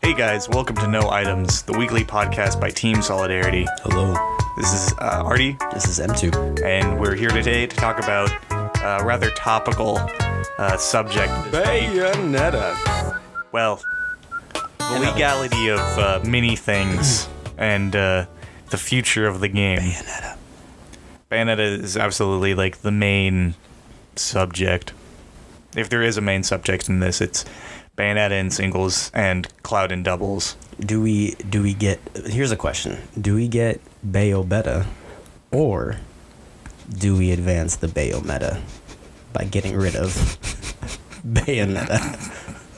Hey guys, welcome to No Items, the weekly podcast by Team Solidarity. Hello. This is Artie. This is M2. And we're here today to talk about a rather topical subject this week. Bayonetta. Well, the legality of many things and the future of the game. Bayonetta is absolutely like the main subject. If there is a main subject in this, it's Bayonetta in singles and Cloud in doubles. Do we get... Here's a question. Do we get Bayo Beta, or do we advance the Bayo meta by getting rid of Bayonetta?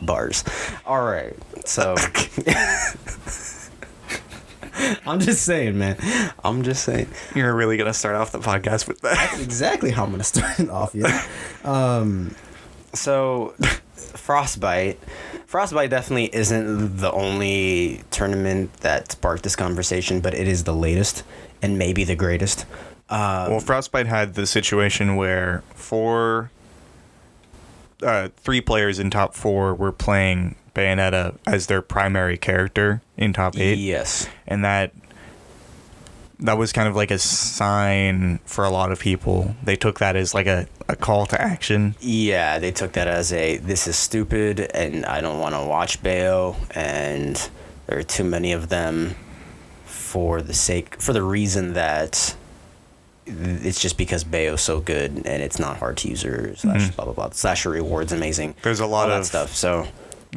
Bars. Alright, so... I'm just saying, man. I'm just saying. You're really going to start off the podcast with that? That's exactly how I'm going to start it off, yeah. So... Frostbite definitely isn't the only tournament that sparked this conversation, but it is the latest and maybe the greatest. Well, Frostbite had the situation where three players in top 4 were playing Bayonetta as their primary character in top 8. Yes. And that was kind of like a sign for a lot of people. They took that as like a call to action. Yeah, they took that as this is stupid and I don't want to watch Bayo, and there are too many of them for the reason that it's just because Bayo's so good and it's not hard to use or slash blah blah blah. Slash reward's amazing. There's a lot of stuff. So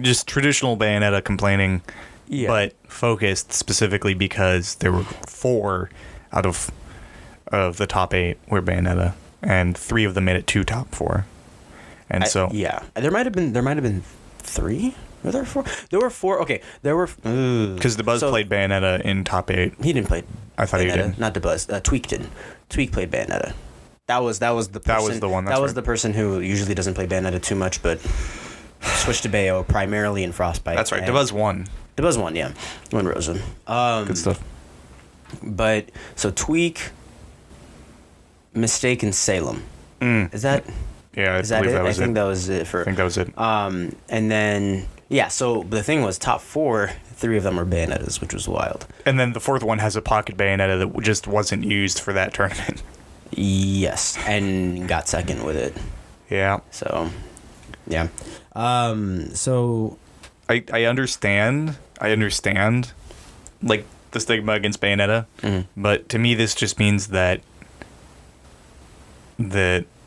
just traditional Bayonetta complaining. Yeah. But focused specifically because there were 4 out of the top 8 were Bayonetta, and 3 of them made it to top 4. And there might have been 3. Were there 4? There were 4. Okay, there were because DeBuzz played Bayonetta in top 8. He didn't play. I thought Bayonetta, he did. Not DeBuzz. Tweak did. Tweak played Bayonetta. That was the person, that was the one. That was the person who usually doesn't play Bayonetta too much, but switched to Bayo primarily in Frostbite. That's right. DeBuzz won. DeBuzz won, yeah. Won Rosa. Good stuff. But, so Tweak, Mistaken Salem. Is that... Yeah, I think that was it for... I think that was it. And then, yeah, so the thing was top 4, 3 of them were Bayonettas, which was wild. And then the 4th one has a pocket Bayonetta that just wasn't used for that tournament. Yes, and got second with it. Yeah. So, yeah. So... I understand, like, the stigma against Bayonetta, but to me this just means that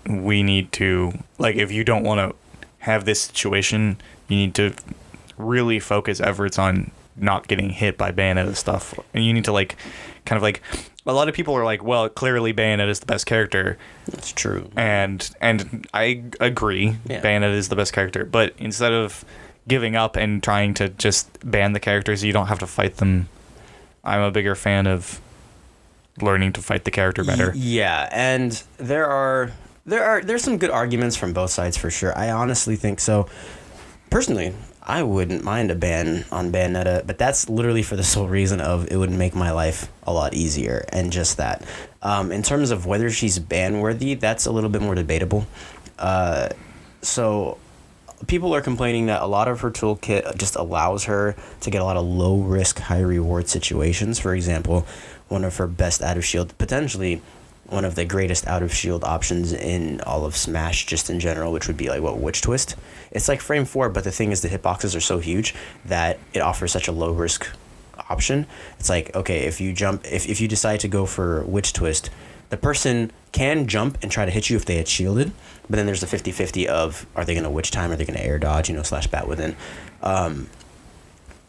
we need to, like, if you don't want to have this situation, you need to really focus efforts on not getting hit by Bayonetta stuff, and you need to, like, kind of, like, a lot of people are like, well, clearly Bayonetta is the best character. That's true. And I agree, yeah. Bayonetta is the best character, but instead of giving up and trying to just ban the characters, you don't have to fight them. I'm a bigger fan of learning to fight the character better. Yeah, and there's some good arguments from both sides for sure. I honestly think so. Personally, I wouldn't mind a ban on Bayonetta, but that's literally for the sole reason of it would make my life a lot easier, and just that. In terms of whether she's ban worthy, that's a little bit more debatable. So people are complaining that a lot of her toolkit just allows her to get a lot of low-risk, high-reward situations. For example, one of her best out-of-shield, potentially one of the greatest out-of-shield options in all of Smash, just in general, which would be like, Witch Twist. It's like frame 4, but the thing is the hitboxes are so huge that it offers such a low-risk option. It's like, okay, if you decide to go for Witch Twist, the person can jump and try to hit you if they had shielded, but then there's the 50-50 of, are they going to witch time, are they going to air dodge, slash bat within. And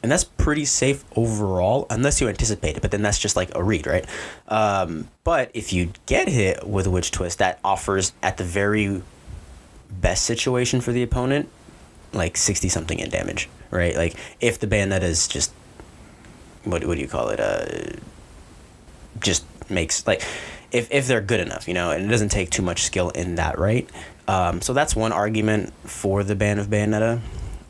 that's pretty safe overall, unless you anticipate it, but then that's just like a read, right? But if you get hit with a Witch Twist, that offers, at the very best situation for the opponent, like 60-something in damage, right? Like, if the Bayonetta is just, what do you call it? Just makes, like... If they're good enough, and it doesn't take too much skill in that, right? So that's one argument for the ban of Bayonetta.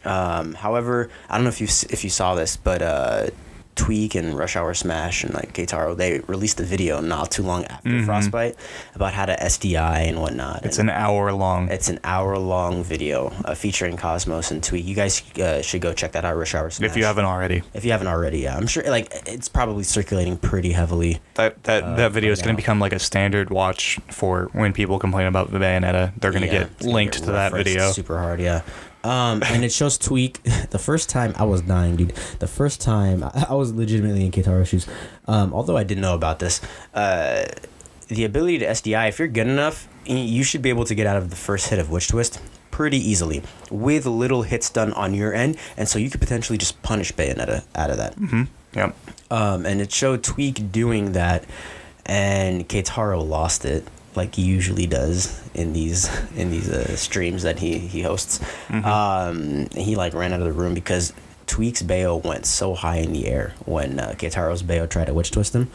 However, I don't know if you saw this, but Tweak and Rush Hour Smash and like Keitaro, they released a video not too long after Frostbite about how to SDI and whatnot. It's an hour long. It's an hour-long video featuring Cosmos and Tweak. You guys should go check that out, Rush Hour Smash. If you haven't already. Yeah. I'm sure like it's probably circulating pretty heavily. That video is going to become like a standard watch for when people complain about the Bayonetta. They're going to get linked to that video. Super hard, yeah. And it shows Tweak. The first time I was dying, dude. The first time I was legitimately in Keitaro's shoes. Although I didn't know about this, the ability to SDI, if you're good enough, you should be able to get out of the first hit of Witch Twist pretty easily with little hits done on your end, and so you could potentially just punish Bayonetta out of that. Mm-hmm. Yep. And it showed Tweak doing that, and Keitaro lost it. Like he usually does in these streams that he hosts. He like ran out of the room because Tweak's Bayo went so high in the air when Keitaro's Bayo tried to Witch Twist him.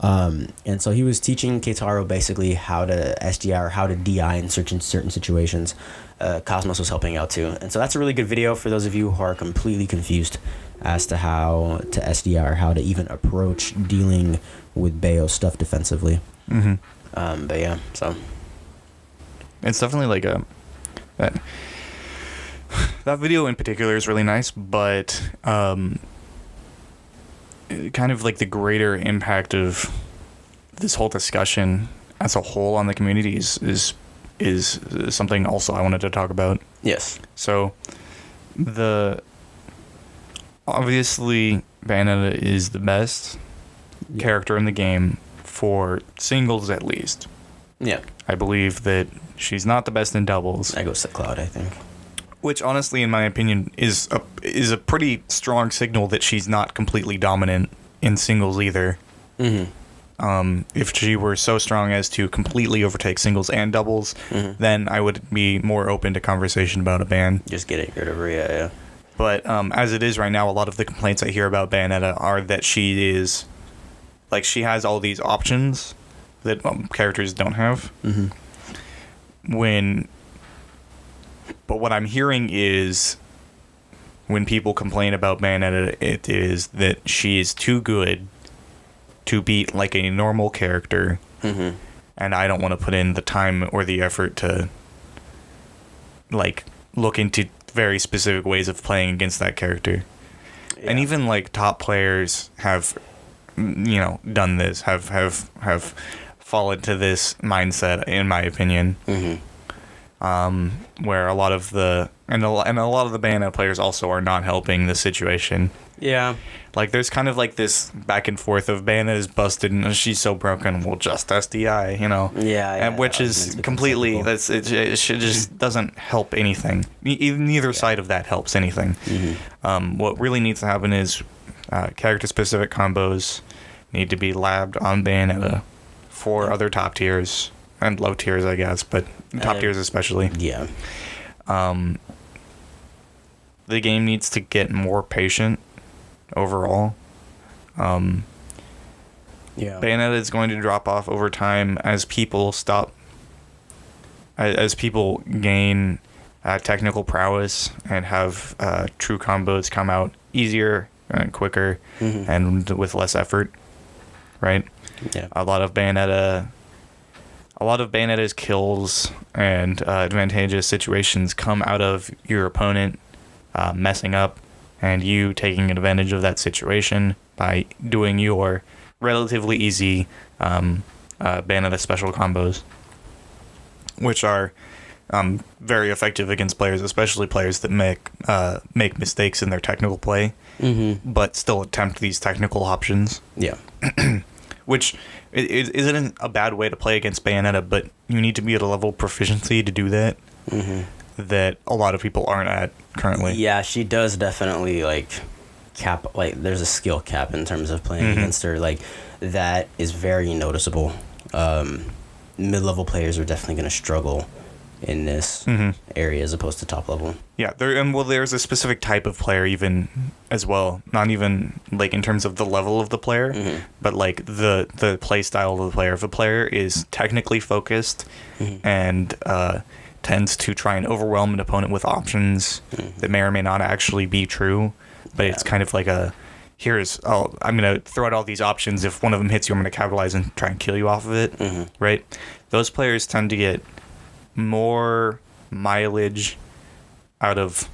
And so he was teaching Keitaro basically how to SDI or how to DI in certain situations. Cosmos was helping out too. And so that's a really good video for those of you who are completely confused as to how to SDI or how to even approach dealing with Bayo stuff defensively. Mm-hmm. But yeah, so it's definitely like that video in particular is really nice, but kind of like the greater impact of this whole discussion as a whole on the community is something also I wanted to talk about. Yes. So obviously Bayonetta is the best character in the game for singles at least. Yeah. I believe that she's not the best in doubles. That goes to Cloud, I think. Which honestly, in my opinion, is a pretty strong signal that she's not completely dominant in singles either. Mm-hmm. If she were so strong as to completely overtake singles and doubles, then I would be more open to conversation about a ban. Just getting rid of her, yeah. But as it is right now, a lot of the complaints I hear about Bayonetta are that she is... Like, she has all these options that characters don't have. Mm-hmm. But what I'm hearing is, when people complain about Bayonetta, it is that she is too good to beat, like, a normal character. Mm-hmm. And I don't want to put in the time or the effort to, like, look into very specific ways of playing against that character. Yeah. And even, like, top players have... done this, have fallen to this mindset, in my opinion. Mm-hmm. Where a lot of the Bayonetta players also are not helping the situation. Yeah. Like, there's kind of like this back and forth of Bayonetta is busted and she's so broken, we'll just SDI, Yeah. And which is completely, it just doesn't help anything. Neither side of that helps anything. Mm-hmm. What really needs to happen is character-specific combos need to be labbed on Bayonetta for other top tiers and low tiers, I guess, but top tiers especially. Yeah. The game needs to get more patient overall. Bayonetta is going to drop off over time as people gain technical prowess and have true combos come out easier and quicker, and with less effort, right? Yeah. A lot of Bayonetta's kills and advantageous situations come out of your opponent messing up and you taking advantage of that situation by doing your relatively easy Bayonetta special combos, which are very effective against players, especially players that make mistakes in their technical play, but still attempt these technical options. Yeah. Which isn't a bad way to play against Bayonetta, but you need to be at a level of proficiency to do that that a lot of people aren't at currently. Yeah, she does definitely, cap, there's a skill cap in terms of playing against her. That is very noticeable. Mid-level players are definitely going to struggle in this area as opposed to top level. Yeah, there's a specific type of player even as well. Not even in terms of the level of the player, but the play style of the player. If a player is technically focused and tends to try and overwhelm an opponent with options that may or may not actually be true, but it's kind of like I'm gonna throw out all these options. If one of them hits you, I'm gonna capitalize and try and kill you off of it. Right? Those players tend to get more mileage out of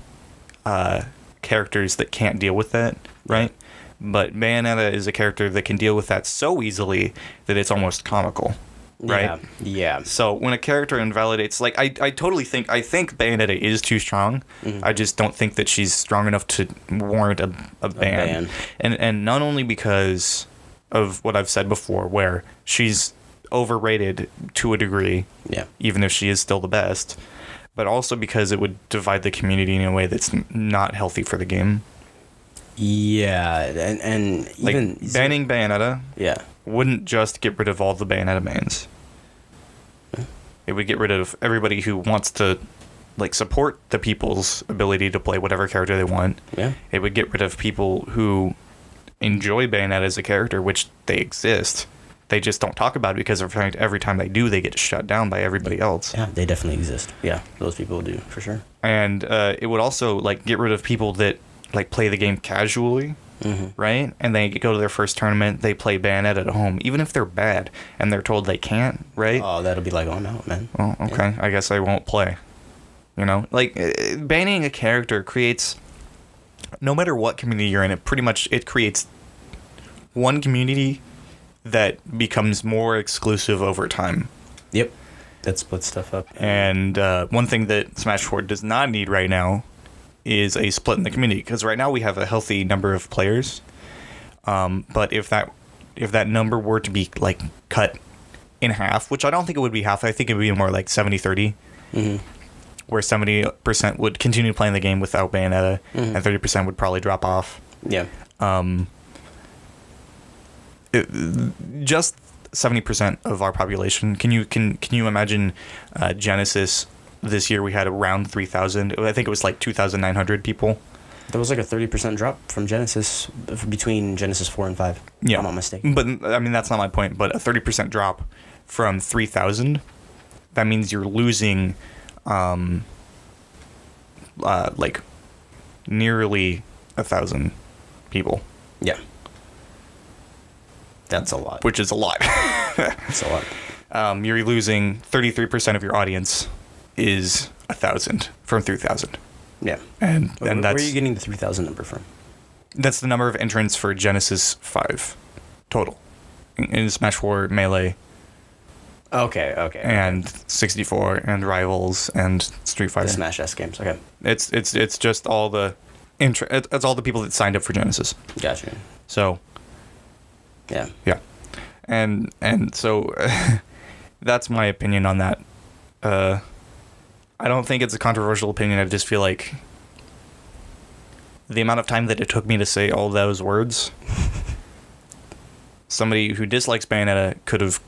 characters that can't deal with that, right? But Bayonetta is a character that can deal with that so easily that it's almost comical, right? Yeah. So when a character invalidates, like I totally think Bayonetta is too strong. I just don't think that she's strong enough to warrant a ban. And not only because of what I've said before, where she's overrated to a degree, even if she is still the best, but also because it would divide the community in a way that's not healthy for the game. Yeah, and even like banning Bayonetta wouldn't just get rid of all the Bayonetta mains. It would get rid of everybody who wants to like support the people's ability to play whatever character they want. It would get rid of people who enjoy Bayonetta as a character, which they exist. They just don't talk about it because every time they do, they get shut down by everybody else. Yeah, they definitely exist. Yeah, those people do, for sure. And it would also like get rid of people that like play the game casually, right? And they go to their first tournament, they play Bayonetta at home, even if they're bad, and they're told they can't, right? Oh, that'll be like, oh, I'm out, man. Oh, okay. I guess I won't play. You know? Like, banning a character creates, no matter what community you're in, it creates one community that becomes more exclusive over time. Yep. That splits stuff up. And one thing that Smash 4 does not need right now is a split in the community, because right now we have a healthy number of players. But if that number were to be like cut in half, which I don't think it would be half, I think it would be more like 70-30, where 70% would continue playing the game without Bayonetta, and 30% would probably drop off. Yeah. Just 70% of our population. Can you imagine Genesis this year? We had around 3,000. I think it was like 2,900 people. There was like a 30% drop from Genesis between Genesis 4 and 5. Yeah, I'm not mistaken. But I mean, that's not my point. But a 30% drop from 3,000, that means you're losing like nearly 1,000 people. Yeah. That's a lot. Which is a lot. That's a lot. You're losing 33% of your audience is 1,000 from 3,000. Yeah. And where that's... are you getting the 3,000 number from? That's the number of entrants for Genesis 5 total. In Smash 4, Melee. Okay. And 64 and Rivals and Street Fighter. The Smash S games. Okay. It's just all the it's all the people that signed up for Genesis. Gotcha. So yeah. And so that's my opinion on that. I don't think it's a controversial opinion. I just feel like the amount of time that it took me to say all those words, somebody who dislikes Bayonetta could have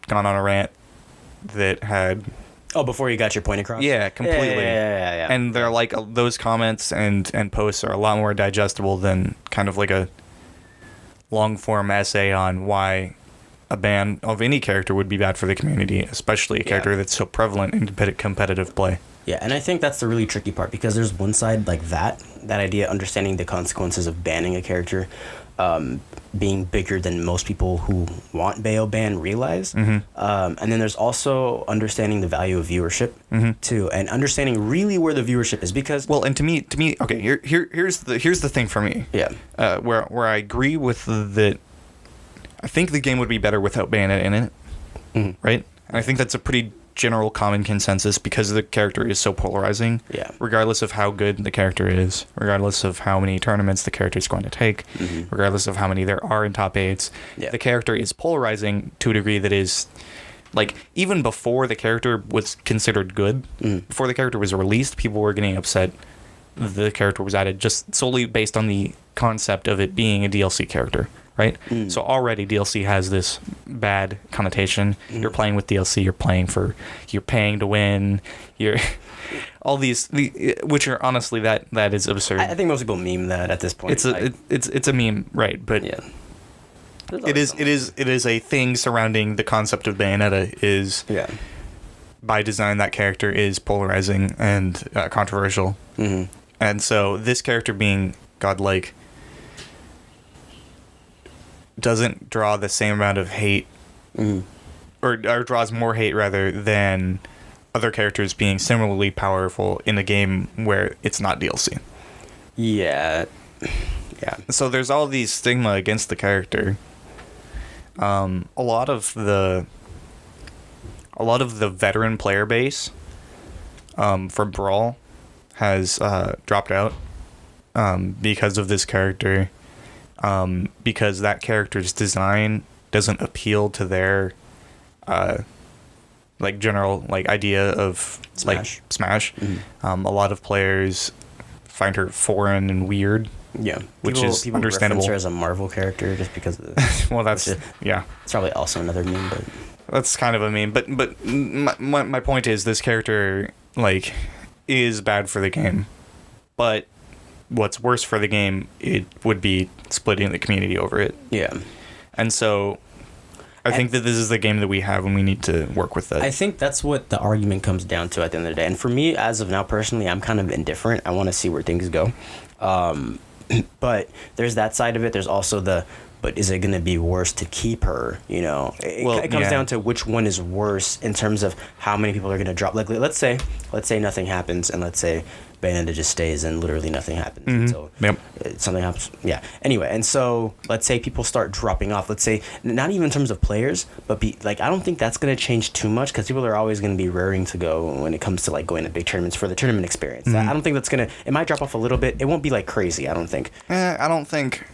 gone on a rant that had... Oh, before you got your point across? Yeah, completely. Yeah. And they're like, those comments and posts are a lot more digestible than kind of like a long-form essay on why a ban of any character would be bad for the community, especially a character that's so prevalent in competitive play. Yeah, and I think that's the really tricky part, because there's one side like that idea, understanding the consequences of banning a character being bigger than most people who want Bayo ban realize. And then there's also understanding the value of viewership too, and understanding really where the viewership is, because and to me, okay, here's the thing for me. Yeah. Where I agree with that. I think the game would be better without Bayonetta in it, right? And I think that's a pretty general common consensus, because the character is so polarizing. Yeah. Regardless of how good the character is, regardless of how many tournaments the character is going to take, regardless of how many there are in top 8s, the character is polarizing to a degree that is, like, even before the character was considered good, before the character was released, people were getting upset the character was added just solely based on the concept of it being a DLC character. Right? So already DLC has this bad connotation. You're playing with DLC, you're paying to win, all these, which are honestly, that is absurd. I think most people meme that at this point. It's a meme, right? But yeah. It is a thing surrounding the concept of Bayonetta is by design that character is polarizing and controversial. And so this character being godlike, doesn't draw the same amount of hate, or draws more hate rather than other characters being similarly powerful in a game where it's not DLC. Yeah. Yeah. So there's all these stigma against the character. A lot of the veteran player base for Brawl has dropped out because of this character, because that character's design doesn't appeal to their like general like idea of Smash. A lot of players find her foreign and weird. Yeah, which is understandable. Reference her as a Marvel character just because of the, well, that's yeah. It's probably also another meme, but that's kind of a meme. But my point is this character like is bad for the game, but what's worse for the game it would be splitting the community over it. Yeah, and so I think that this is the game that we have and we need to work with that. I think that's what the argument comes down to at the end of the day. And for me, as of now, personally, I'm kind of indifferent. I want to see where things go. But there's that side of it. There's also but is it going to be worse to keep her? You know, it comes down to which one is worse in terms of how many people are going to drop. Like, let's say nothing happens, and let's say Bayonetta just stays and literally nothing happens until something happens. Yeah. Anyway, and so let's say people start dropping off. Let's say not even in terms of players, but I don't think that's going to change too much because people are always going to be raring to go when it comes to like going to big tournaments for the tournament experience. I don't think that's going to. It might drop off a little bit. It won't be like crazy. I don't think. I don't think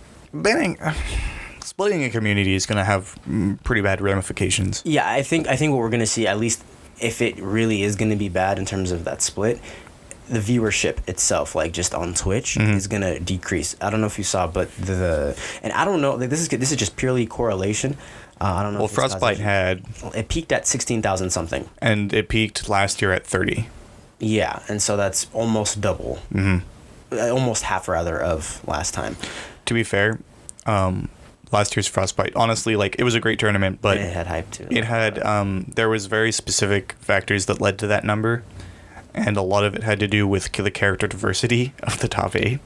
splitting a community is going to have pretty bad ramifications. Yeah, I think what we're going to see, at least if it really is going to be bad in terms of that split, the viewership itself, like just on Twitch, is going to decrease. I don't know if you saw, but and I don't know, like this is just purely correlation. I don't know. Well, Frostbite it peaked at 16,000 something, and it peaked last year at 30. Yeah, and so that's almost double, almost half rather of last time. To be fair, last year's Frostbite, honestly, like it was a great tournament, but it had hype too. It had there was very specific factors that led to that number, and a lot of it had to do with the character diversity of the top 8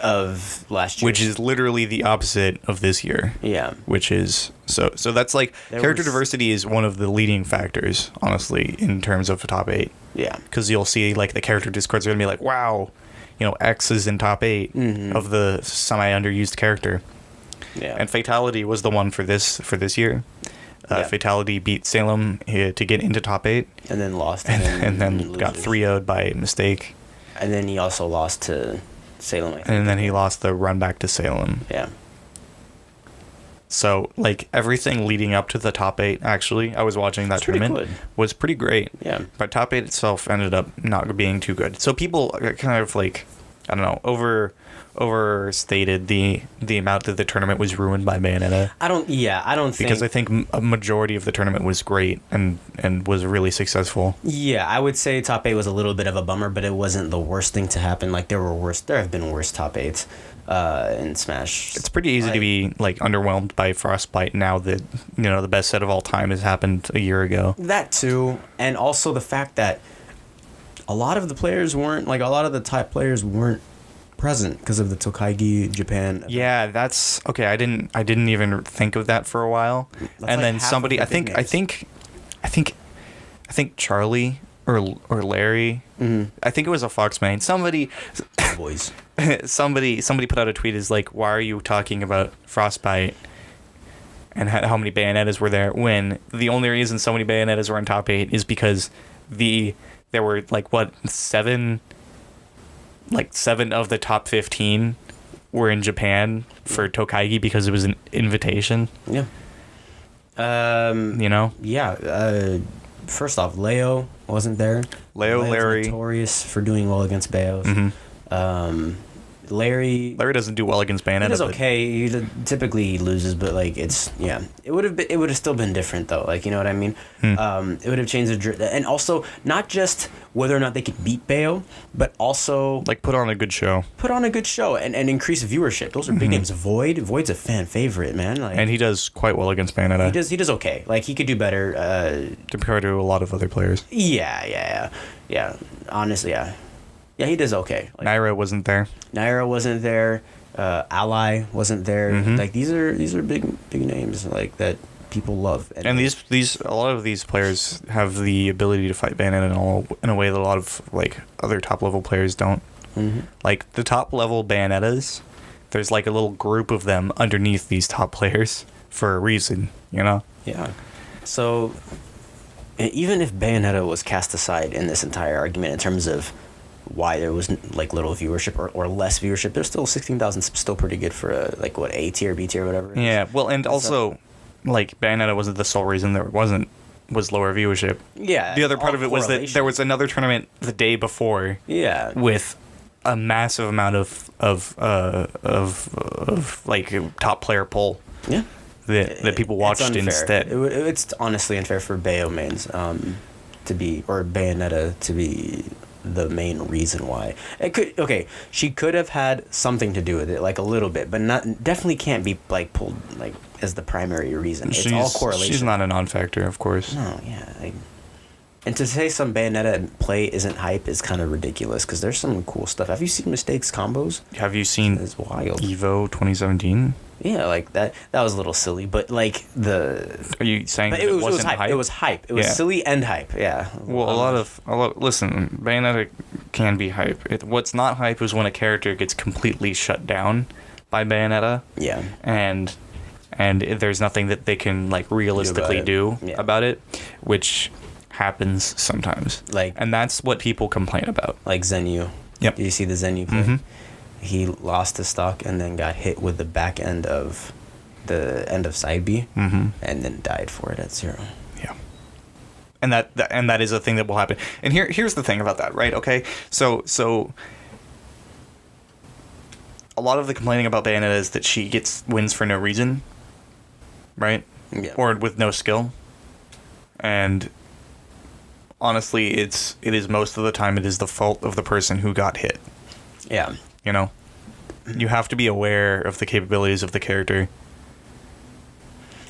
of last year, which is literally the opposite of this year. Yeah, which is so that's like character diversity is one of the leading factors, honestly, in terms of the top 8. Yeah, because you'll see like the character discords are gonna be like, wow, you know, X is in top 8 of the semi underused character. Yeah, and Fatality was the one for this year. Fatality beat Salem to get into top 8, and then lost, and then got 3-0'd by mistake. And then he also lost to Salem, I think. And then he lost the run back to Salem. Yeah. So like everything leading up to the top 8, actually, I was watching that tournament, was pretty great. Yeah. But top 8 itself ended up not being too good. So people kind of like, I don't know, overstated the amount that the tournament was ruined by Bayonetta. I don't think, because I think a majority of the tournament was great and was really successful. Yeah, I would say top 8 was a little bit of a bummer, but it wasn't the worst thing to happen. Like there have been worse top 8s in Smash. It's pretty easy to be like underwhelmed by Frostbite now that, you know, the best set of all time has happened a year ago. That too, and also the fact that a lot of the top players weren't present because of the Tokaigi Japan event. Yeah, that's okay. I didn't even think of that for a while. That's and like then somebody, I think Charlie or Larry. I think it was a Fox main. Somebody boys. somebody put out a tweet is like, why are you talking about Frostbite and how many Bayonettas were there when the only reason so many Bayonettas were in top 8 is because there were like what 7 of the top 15 were in Japan for Tokaigi because it was an invitation. Yeah. You know? Yeah. First off, Leo wasn't there. Larry. Notorious for doing well against Bayos. Larry doesn't do well against Bayonetta. He's okay. He typically loses, but like it would have still been different though. Like, you know what I mean? It would have changed and also not just whether or not they could beat Bayo, but also like put on a good show and increase viewership. Those are big names. Void's a fan favorite, man. Like, and he does quite well against Bayonetta. He does okay. Like he could do better compared to a lot of other players. Yeah. Honestly, yeah. Yeah, he does okay. Like, Naira wasn't there. Naira wasn't there. Ally wasn't there. Like these are big names like that people love. And these a lot of these players have the ability to fight Bayonetta in a way that a lot of like other top level players don't. Like the top level Bayonettas, there's like a little group of them underneath these top players for a reason, you know? Yeah. So even if Bayonetta was cast aside in this entire argument in terms of why there was like little viewership or less viewership, there's still 16,000 still pretty good for a like what A tier, B tier, whatever. Yeah. Well, and also like Bayonetta wasn't the sole reason there was lower viewership. Yeah. The other part of it was that there was another tournament the day before. Yeah. With a massive amount of like top player pull. Yeah. That people watched instead. It's honestly unfair for Bayo mains Bayonetta to be the main reason why. She could have had something to do with it, like a little bit, but definitely can't be like pulled like as the primary reason. It's all correlation. She's not a non-factor, of course. No, yeah. And to say some Bayonetta play isn't hype is kind of ridiculous because there's some cool stuff. Have you seen Mistakes combos? Have you seen It's wild. Evo 2017? Yeah, like that was a little silly, but like Are you saying that it wasn't hype? It was hype. It was silly and hype. Yeah. Well, listen, Bayonetta can be hype. What's not hype is when a character gets completely shut down by Bayonetta. Yeah. And there's nothing that they can like realistically do about it, which happens sometimes. And that's what people complain about. Like Zenyu. Yep. Did you see the Zenyu play? He lost his stock and then got hit with the back end of side B, and then died for it at 0. Yeah. And that is a thing that will happen. And here's the thing about that, right? Okay, so a lot of the complaining about Bayonetta is that she gets wins for no reason, right? Yeah. Or with no skill. And honestly, it is most of the time it is the fault of the person who got hit. Yeah. You know, you have to be aware of the capabilities of the character.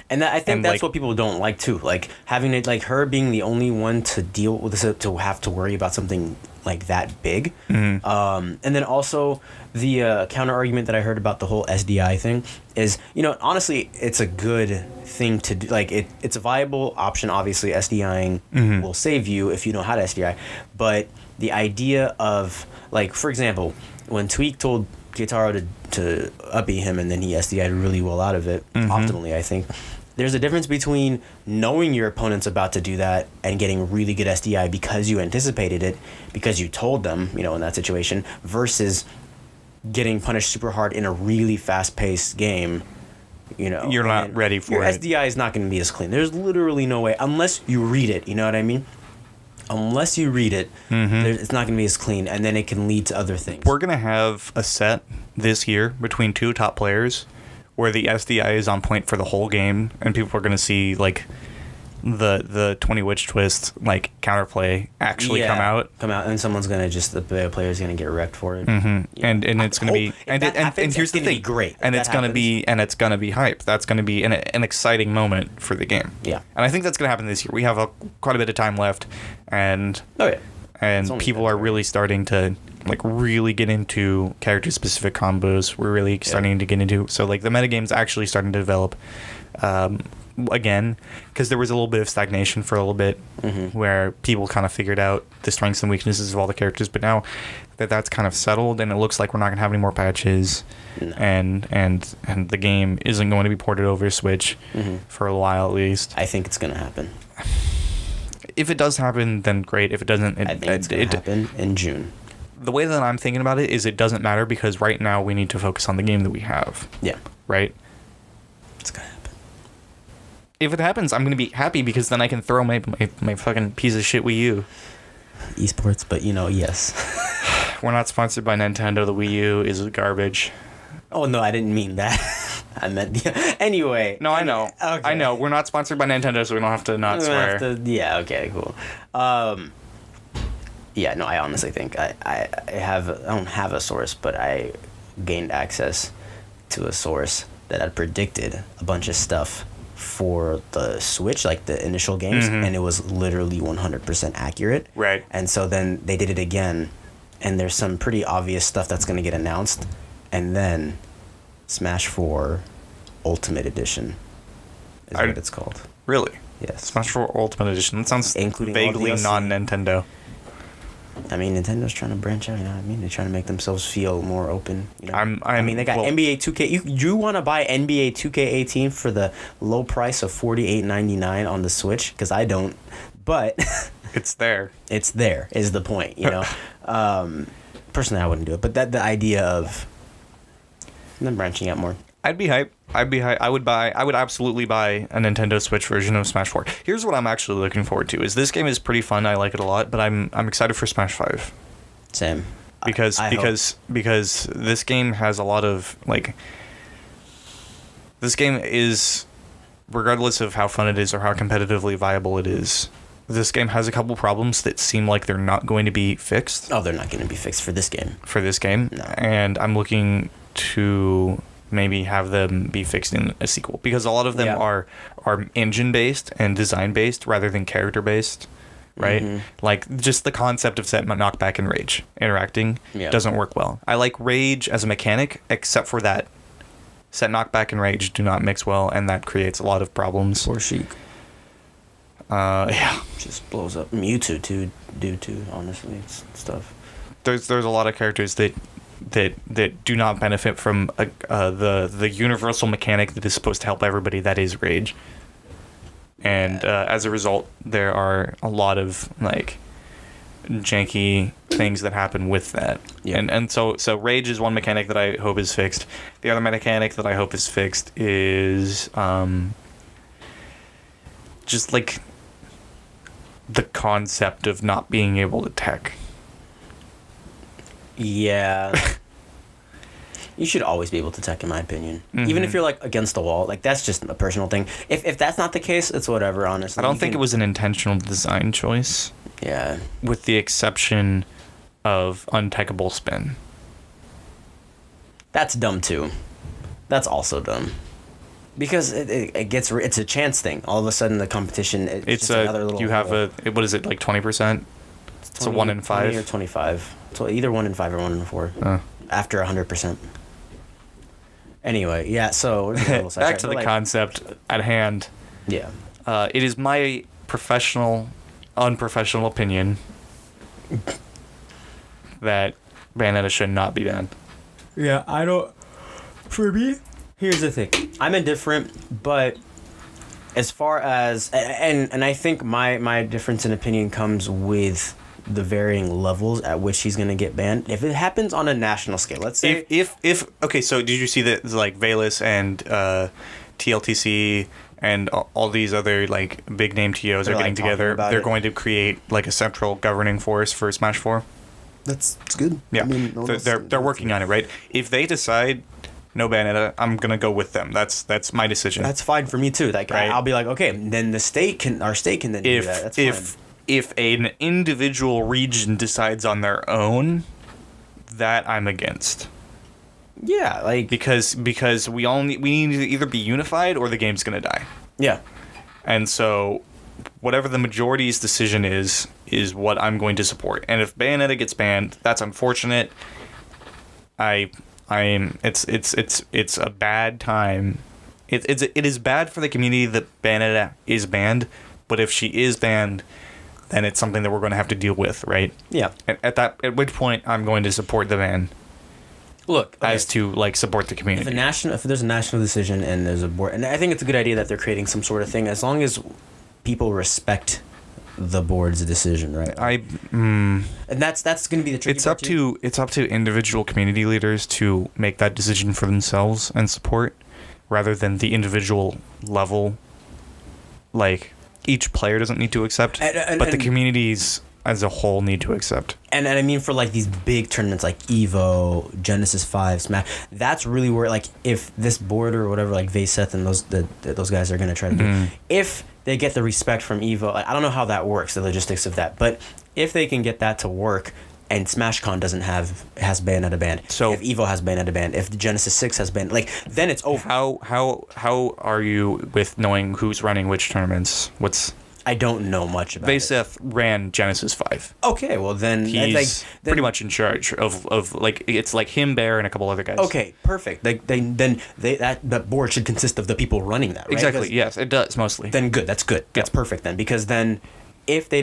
And I think that's what people don't like too. Like having it, like her being the only one to deal with this, to have to worry about something like that big. And then also the counter argument that I heard about the whole SDI thing is, honestly, it's a good thing to do. Like it's a viable option. Obviously, SDIing will save you if you know how to SDI. But the idea of, like, for example, when Tweak told Gyutaro to uppy him and then he SDI'd really well out of it, optimally, I think. There's a difference between knowing your opponent's about to do that and getting really good SDI because you anticipated it, because you told them, in that situation, versus getting punished super hard in a really fast-paced game, You're not ready for it. Your SDI is not going to be as clean. There's literally no way, unless you read it, you know what I mean? Unless you read it, it's not going to be as clean, and then it can lead to other things. We're going to have a set this year between two top players where the SDI is on point for the whole game, and people are going to see, like, the 20 Witch Twist, like, counterplay actually come out, and someone's going to the player's going to get wrecked for it. And it's going to be, and here's the thing, great, and it's going to be hype. That's going to be an exciting moment for the game. Yeah, and I think that's going to happen this year. We have quite a bit of time left, and people are really starting to like really get into character specific combos. We're really starting to get into, so like the metagame's actually starting to develop again, because there was a little bit of stagnation for a little bit where people kind of figured out the strengths and weaknesses of all the characters, but now that's kind of settled and it looks like we're not going to have any more patches. And the game isn't going to be ported over Switch for a while at least. I think it's going to happen. If it does happen, then great. If it doesn't, I think it's going to happen in June. The way that I'm thinking about it is it doesn't matter because right now we need to focus on the game that we have. Yeah. Right? It's going to happen. If it happens, I'm going to be happy because then I can throw my fucking piece of shit Wii U. Esports, but yes. We're not sponsored by Nintendo. The Wii U is garbage. Oh, no, I didn't mean that. I meant anyway. No, I know. Okay. I know. We're not sponsored by Nintendo, so we don't have to not swear. Yeah, okay, cool. Yeah, no, I honestly think I don't have a source, but I gained access to a source that had predicted a bunch of stuff for the Switch, like the initial games, and it was literally 100% accurate. Right. And so then they did it again, and there's some pretty obvious stuff that's going to get announced, and then Smash 4 Ultimate Edition is what it's called. Really? Yes. Smash 4 Ultimate Edition. That sounds Including vaguely all DLC. non-Nintendo. I mean, Nintendo's trying to branch out, you know what I mean? They're trying to make themselves feel more open. You know? I mean, they got NBA 2K. You want to buy NBA 2K18 for the low price of $48.99 on the Switch? Because I don't. But it's there. It's there is the point, you know? Personally, I wouldn't do it. But the idea of them branching out more. I'd be hype. I would absolutely buy a Nintendo Switch version of Smash 4. Here's what I'm actually looking forward to. Is this game is pretty fun. I like it a lot, but I'm excited for Smash 5. Same. Because this game has a lot of this game is, regardless of how fun it is or how competitively viable it is, this game has a couple problems that seem like they're not going to be fixed. Oh, they're not going to be fixed for this game. No. And I'm looking to maybe have them be fixed in a sequel, because a lot of them are engine based and design based rather than character based, right? Mm-hmm. Like just the concept of set, knockback, and rage interacting doesn't work well. I like rage as a mechanic, except for that set, knockback, and rage do not mix well, and that creates a lot of problems. Poor Sheik. Just blows up. Mewtwo too, honestly. It's stuff. There's a lot of characters that do not benefit from the universal mechanic that is supposed to help everybody, that is rage. And as a result, there are a lot of janky things that happen with that. Yeah. And so rage is one mechanic that I hope is fixed. The other mechanic that I hope is fixed is just the concept of not being able to tech. Yeah. You should always be able to tech, in my opinion. Mm-hmm. Even if you're against the wall, that's just a personal thing. If that's not the case, it's whatever, honestly. I don't think it was an intentional design choice. Yeah. With the exception of untechable spin. That's dumb too. That's also dumb. Because it's a chance thing. All of a sudden, the competition. It's another little. You have what is it, 20%? It's a 1 in 5 or 25. So either 1 in 5 or 1 in 4. After 100%. Anyway, yeah. So back to the concept at hand. Yeah. It is my unprofessional opinion that Bayonetta should not be banned. Yeah, I don't. For me, here's the thing. I'm indifferent, but as far as and I think my difference in opinion comes with the varying levels at which he's going to get banned. If it happens on a national scale, let's say if okay, so did you see that Valus and TLTC and all these other big name TOs are getting together? They're going to create a central governing force for Smash 4. That's good. Yeah, I mean, they're working on it, right? If they decide no Bayonetta, I'm gonna go with them. That's my decision. That's fine for me too. Right? I'll be okay, then our state can then do that. That's fine. If an individual region decides on their own, that I'm against. Yeah, because we need to either be unified or the game's gonna die. Yeah. And so whatever the majority's decision is what I'm going to support. And if Bayonetta gets banned, that's unfortunate. It's a bad time. It is bad for the community that Bayonetta is banned, but if she is banned, then it's something that we're going to have to deal with, right? Yeah. At which point I'm going to support the ban. Look, okay. As to support the community. If there's a national decision and there's a board, and I think it's a good idea that they're creating some sort of thing, as long as people respect the board's decision, right? And that's going to be the tricky part too. It's up to individual community leaders to make that decision for themselves and support, rather than the individual level. Each player doesn't need to accept, but the communities as a whole need to accept. And I mean, for these big tournaments like EVO, Genesis 5, Smash, that's really where if this board or whatever, Vayseth and those guys are going to try to do, if they get the respect from EVO, I don't know how that works, the logistics of that, but if they can get that to work, and SmashCon has Bayonetta banned. So if EVO has Bayonetta banned, if the Genesis 6 has banned, then it's over. How are you with knowing who's running which tournaments? I don't know much about Vaseth ran Genesis 5. Okay, well then He's pretty much in charge of like it's like him, Bear, and a couple other guys. Okay, perfect. That board should consist of the people running that, right? Exactly. Yes, it does mostly. Then good. That's good. That's perfect then, because then if they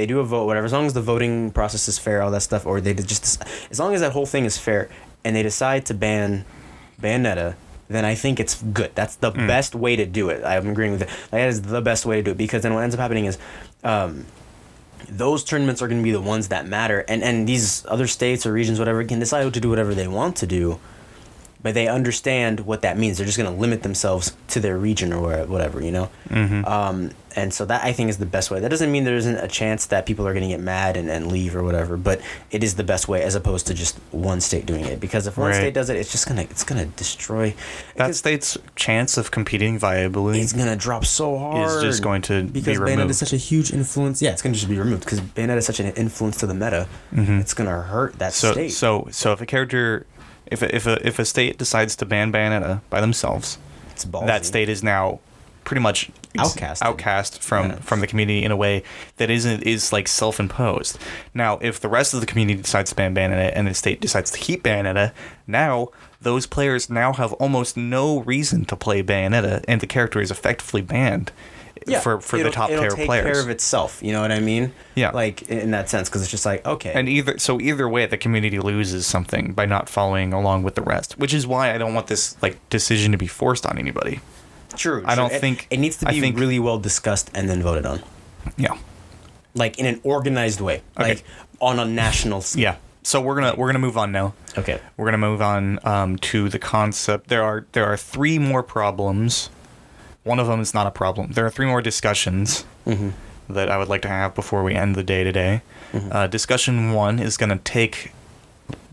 do a vote, whatever, as long as the voting process is fair, all that stuff, or they just as long as that whole thing is fair, and they decide to ban Bayonetta, then I think it's good. That's the best way to do it. I'm agreeing with it. That is the best way to do it, because then what ends up happening is those tournaments are going to be the ones that matter, and these other states or regions, whatever, can decide to do whatever they want to do, but they understand what that means. They're just going to limit themselves to their region or whatever, you know? And so that, I think, is the best way. That doesn't mean there isn't a chance that people are going to get mad and leave or whatever, but it is the best way, as opposed to just one state doing it. Because if one state does it, it's going to destroy... That state's chance of competing viably... It's going to drop so hard. Is just going to be removed. Because Bayonetta is such a huge influence. Yeah, it's going to just be removed, because Bayonetta is such an influence to the meta. It's going to hurt that state. So if a character... If a state decides to ban Bayonetta by themselves, it's ballsy. That state is now pretty much outcast from the community in a way that is like self-imposed. Now, if the rest of the community decides to ban Bayonetta and the state decides to keep Bayonetta, now those players now have almost no reason to play Bayonetta, and the character is effectively banned. For the top tier players. It'll take care of itself, you know what I mean? Yeah. Like, in that sense, because it's just like, okay. And either way, the community loses something by not following along with the rest, which is why I don't want this like decision to be forced on anybody. True. I don't think... It needs to be really well discussed and then voted on. Yeah. Like, in an organized way. Okay. Like, on a national scale. Yeah. So we're gonna move on now. Okay. We're gonna move on to the concept. There are 3 more problems. One of them is not a problem. There are 3 more discussions that I would like to have before we end the day today. Discussion 1 is going to take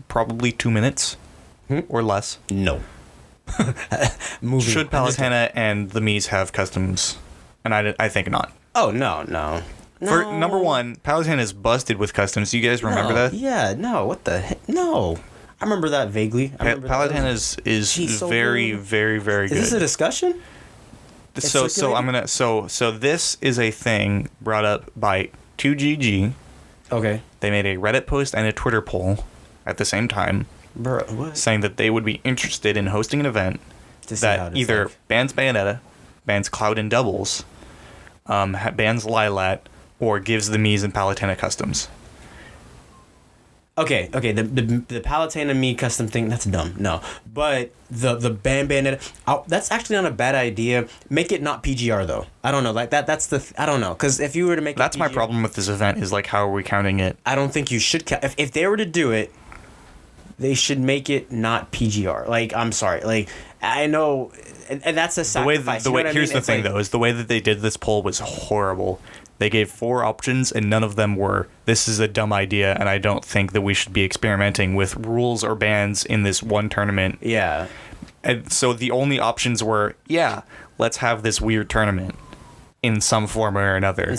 probably 2 minutes or less. No. Should Palutena and the Mies have customs? And I think not. Oh, no. For number 1, Palutena is busted with customs. You guys remember that? Yeah, no. What the heck? No. I remember that vaguely. Palutena is very, very, very good. Is this a discussion? So this is a thing brought up by 2GG. Okay. They made a Reddit post and a Twitter poll at the same time, saying that they would be interested in hosting an event that either bans Bayonetta, bans Cloud and Doubles, bans Lilat, or gives the Mies and Palutena customs. Okay, the Palutena me custom thing, that's dumb. No. But the Bayonetta, that's actually not a bad idea. Make it not PGR though. I don't know, like that's I don't know, cuz if you were to make that's my problem with this event is like, how are we counting it? I don't think you should if they were to do it, they should make it not PGR. Like, I'm sorry. Like, I know, and that's a sacrifice. Here's the thing, though, is the way that they did this poll was horrible. They gave 4 options, and none of them were, this is a dumb idea, and I don't think that we should be experimenting with rules or bans in this one tournament. Yeah. And so the only options were, let's have this weird tournament in some form or another.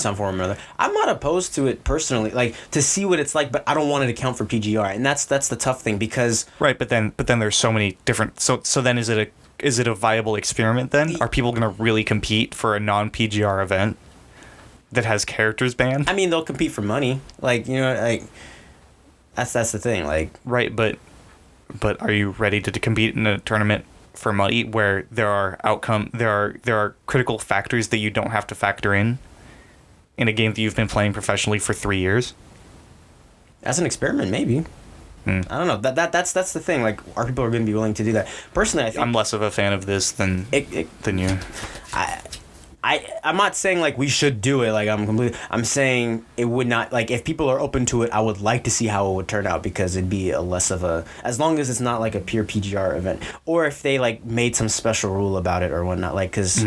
I'm not opposed to it personally, like, to see what it's like, but I don't want it to count for PGR, and that's the tough thing, because... Right, but then there's so many different... So then is it a viable experiment then? Are people going to really compete for a non-PGR event that has characters banned? I mean, they'll compete for money. Like, you know, like, that's the thing, like... Right, but are you ready to compete in a tournament for money where there are critical factors that you don't have to factor in a game that you've been playing professionally for 3 years? As an experiment, maybe. I don't know. That's the thing. Like, are people going to be willing to do that? Personally, I think... I'm less of a fan of this than you. I'm not saying, like, we should do it. Like, I'm saying it would not... Like, if people are open to it, I would like to see how it would turn out, because it'd be less of a... As long as it's not, like, a pure PGR event. Or if they, like, made some special rule about it or whatnot. Like, because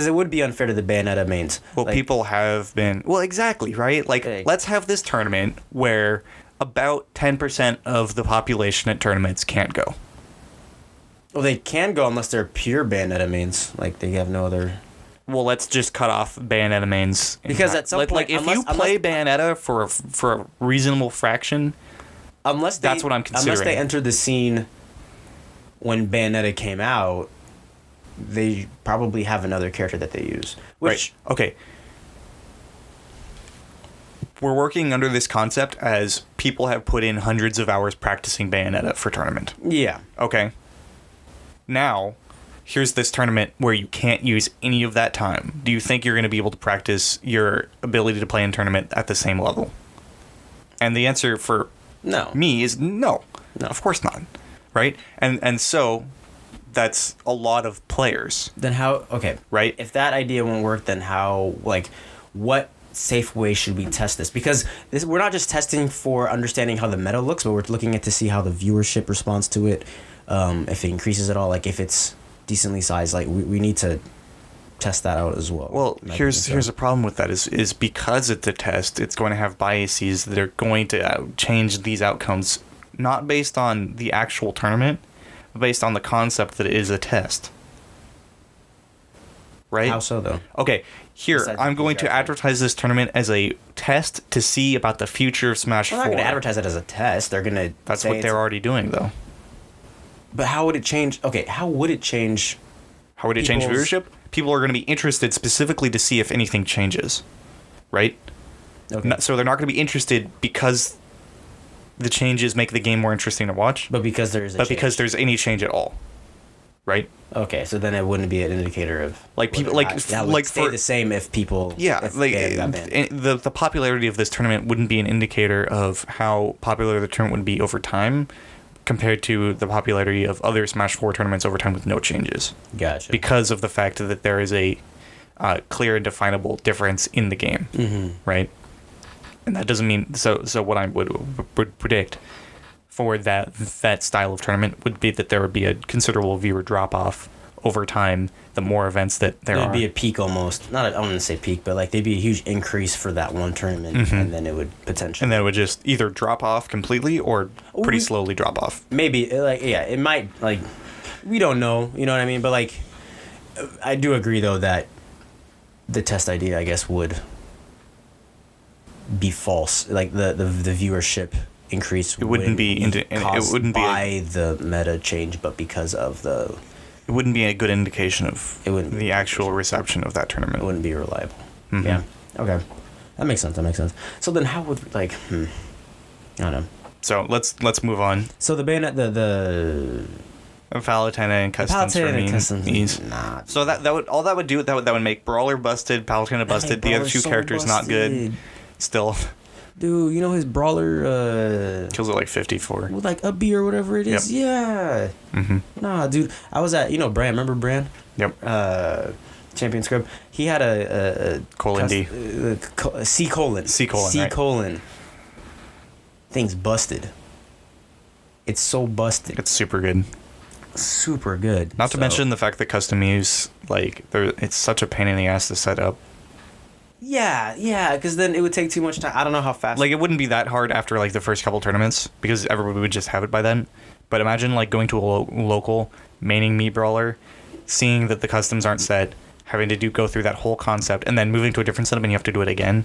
it would be unfair to the Bayonetta mains. Well, like, people have been... Well, exactly, right? Like, let's have this tournament where about 10% of the population at tournaments can't go. Well, they can go unless they're pure Bayonetta mains. Like, they have no other... Well, let's just cut off Bayonetta mains. Because at some point... Like, if you play Bayonetta for a reasonable fraction, that's what I'm considering. Unless they entered the scene when Bayonetta came out, they probably have another character that they use. Right. Okay. we're working under this concept as people have put in hundreds of hours practicing Bayonetta for tournament. Yeah. Okay. Now, here's this tournament where you can't use any of that time. Do you think you're going to be able to practice your ability to play in tournament at the same level? And the answer for me is no. No. Of course not. Right? And so that's a lot of players. Then how? Okay. Right? If that idea won't work, then how? Like, what safe way should we test this? Because we're not just testing for understanding how the meta looks, but we're looking at to see how the viewership responds to it. If it increases at all, like if it's decently sized, like we need to test that out as well. Well, here's a problem with that is because it's a test, it's going to have biases that are going to change these outcomes, not based on the actual tournament, but based on the concept that it is a test. Right? How so, though? Okay, here, Besides I'm going to graphic. advertise this tournament as a test to see about the future of Smash 4. They're not going to advertise it as a test. They're going to. That's what they're already doing, though. But how would it change? Okay, how would it change? How would it change people's- viewership? People are going to be interested specifically to see if anything changes, right? Okay. So they're not going to be interested because the changes make the game more interesting to watch, But because there's because there's any change at all, right? Okay, so then it wouldn't be an indicator of Like people whether like that would like stay for the same if people if like they got banned. the popularity of this tournament wouldn't be an indicator of how popular the tournament would be over time compared to the popularity of other Smash 4 tournaments over time with no changes. Gotcha. Because of the fact that there is a clear and definable difference in the game, right? And that doesn't mean so what I would predict for that style of tournament would be that there would be a considerable viewer drop off over time. The more events that there There'd are, be a peak almost. Not I wouldn't say peak, but like there'd be a huge increase for that one tournament, and then it would potentially. and then it would just either drop off completely or pretty slowly drop off. Maybe like it might like we don't know, you know what I mean? But like I do agree though that the test idea I guess would be false. Like the viewership increase wouldn't be caused it wouldn't be by the meta change, but because of the it wouldn't be a good indication of It wouldn't be the actual reception of that it tournament. wouldn't be reliable. Mhm. Yeah. Okay. That makes sense. So then how would like I don't know. So let's move on. So the Bayonet the Palutena and customs for Palutena and me. customs Ease. nah. So that would make Brawler busted, Palutena busted, the other two characters not good. Still Dude, you know his brawler kills it like 54. with like a B or whatever it is. Yeah. Nah, dude. I was at Brand. Remember Brand? Yep. Champion Scrub. He had a Colon D. C colon. C colon, C right. colon. Thing's busted. It's so busted. It's super good. Super good. Not to mention the fact that custom use it's such a pain in the ass to set up. Yeah, because then it would take too much time. I don't know how fast. Like it wouldn't be that hard after like the first couple tournaments because everybody would just have it by then. But imagine like going to a local maining me Brawler, seeing that the customs aren't set, having to go through that whole concept, and then moving to a different setup and you have to do it again.